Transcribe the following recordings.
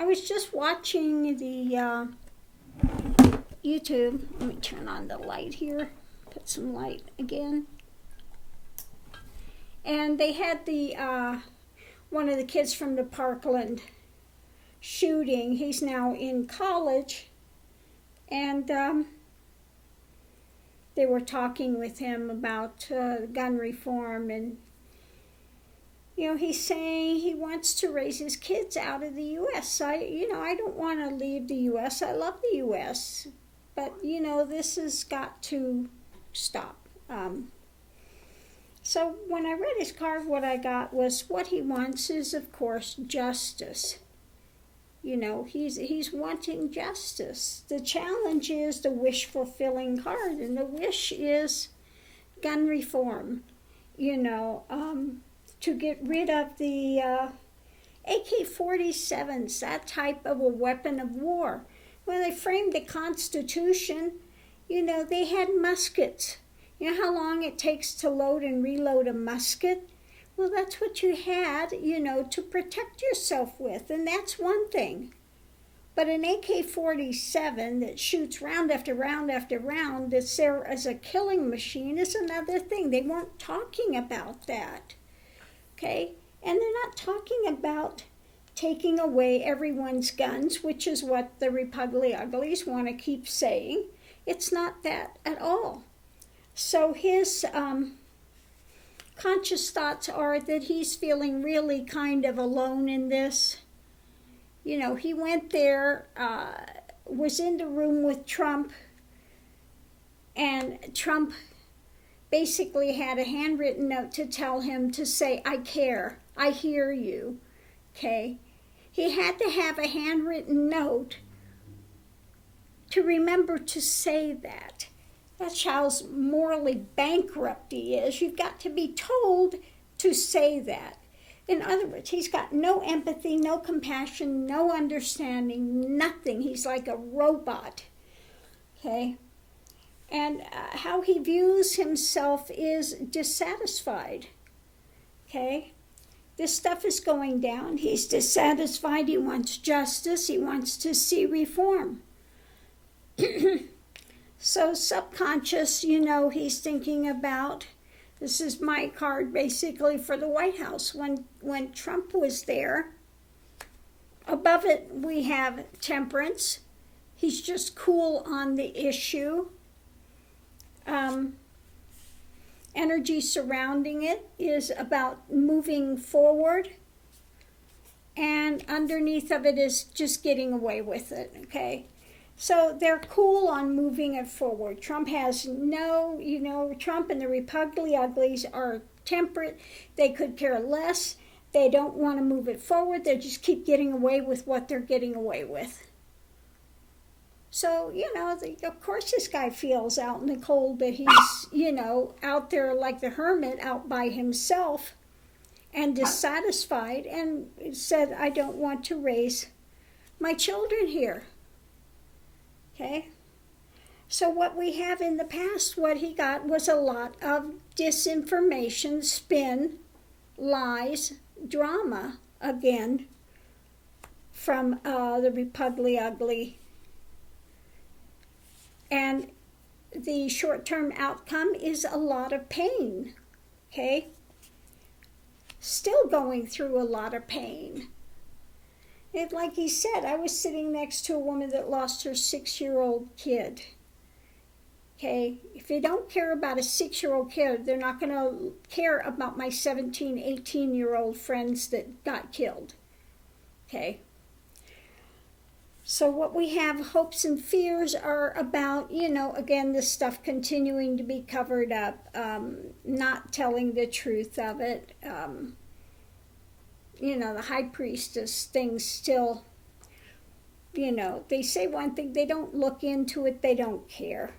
I was just watching the YouTube. Let me turn on the light here. Put some light again. And they had the one of the kids from the Parkland shooting. He's now in college. And they were talking with him about gun reform, and he's saying he wants to raise his kids out of the U.S. I don't want to leave the U.S. I love the U.S., but this has got to stop. So when I read his card, what I got was what he wants is, of course, justice. He's wanting justice. The challenge is the wish-fulfilling card, and the wish is gun reform, to get rid of the AK-47s, that type of a weapon of war. When they framed the Constitution, they had muskets. You know how long it takes to load and reload a musket? Well, that's what you had, to protect yourself with, and that's one thing. But an AK-47 that shoots round after round after round, that's there as a killing machine, is another thing. They weren't talking about that, okay? And they're not talking about taking away everyone's guns, which is what the Republic Uglies want to keep saying. It's not that at all. So his conscious thoughts are that he's feeling really kind of alone in this. He went there, was in the room with Trump, and Trump basically had a handwritten note to tell him to say, I care, I hear you, okay? He had to have a handwritten note to remember to say that. That's how morally bankrupt he is. You've got to be told to say that. In other words, he's got no empathy, no compassion, no understanding, nothing. He's like a robot, okay? And how he views himself is dissatisfied, okay? This stuff is going down. He's dissatisfied. He wants justice. He wants to see reform. So subconscious, he's thinking about, this is my card basically for the White House. When Trump was there, above it we have temperance. He's just cool on the issue. Energy surrounding it is about moving forward. And underneath of it is just getting away with it, okay? So they're cool on moving it forward. Trump has Trump and the Republic Uglies are temperate. They could care less. They don't want to move it forward. They just keep getting away with what they're getting away with. So, of course this guy feels out in the cold that he's, out there like the hermit out by himself and dissatisfied and said, I don't want to raise my children here. Okay, so what we have in the past, what he got was a lot of disinformation, spin, lies, drama, again, from the Republic Ugly. And the short-term outcome is a lot of pain, okay? Still going through a lot of pain. Like he said, I was sitting next to a woman that lost her 6-year-old kid. Okay, if they don't care about a 6-year-old kid, they're not going to care about my 17, 18-year-old friends that got killed. Okay. So what we have, hopes and fears, are about, again, this stuff continuing to be covered up, not telling the truth of it. The high priestess things still, they say one thing, they don't look into it, they don't care.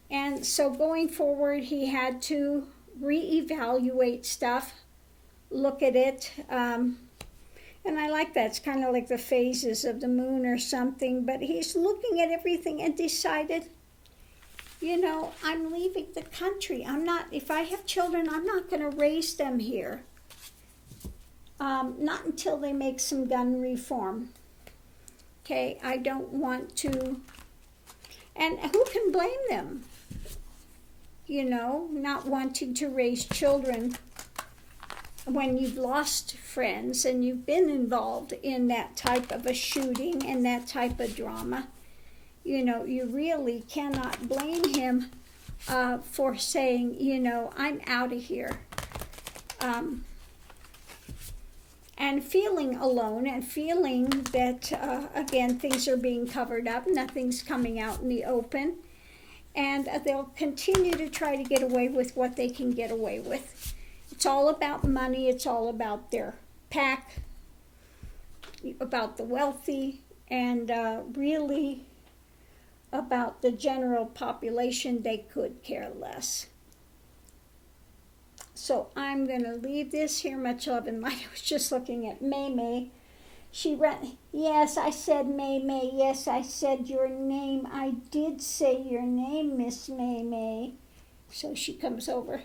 And so going forward, he had to reevaluate stuff, look at it, and I like that. It's kind of like the phases of the moon or something, but he's looking at everything and decided, I'm leaving the country. If I have children, I'm not going to raise them here. Not until they make some gun reform. Okay, I don't want to, and who can blame them? You know, not wanting to raise children when you've lost friends and you've been involved in that type of a shooting and that type of drama. You know, you really cannot blame him for saying, you know, I'm out of here. And feeling alone and feeling that, again, things are being covered up, nothing's coming out in the open. And they'll continue to try to get away with what they can get away with. It's all about money, it's all about their pack, about the wealthy, and really about the general population. They could care less. So I'm going to leave this here. Much love and light. I was just looking at May May. She ran. Yes, I said May May. Yes, I said your name. I did say your name, Miss May May. So she comes over.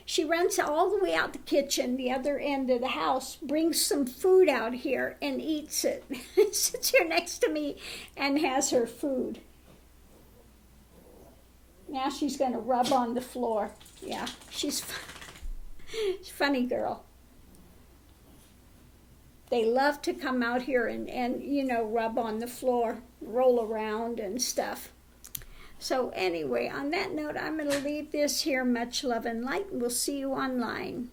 She runs all the way out the kitchen, the other end of the house, brings some food out here and eats it. Sits here next to me and has her food. Now she's going to rub on the floor. Yeah, she's a funny girl. They love to come out here and, you know, rub on the floor, roll around and stuff. So anyway, on that note, I'm going to leave this here. Much love and light. We'll see you online.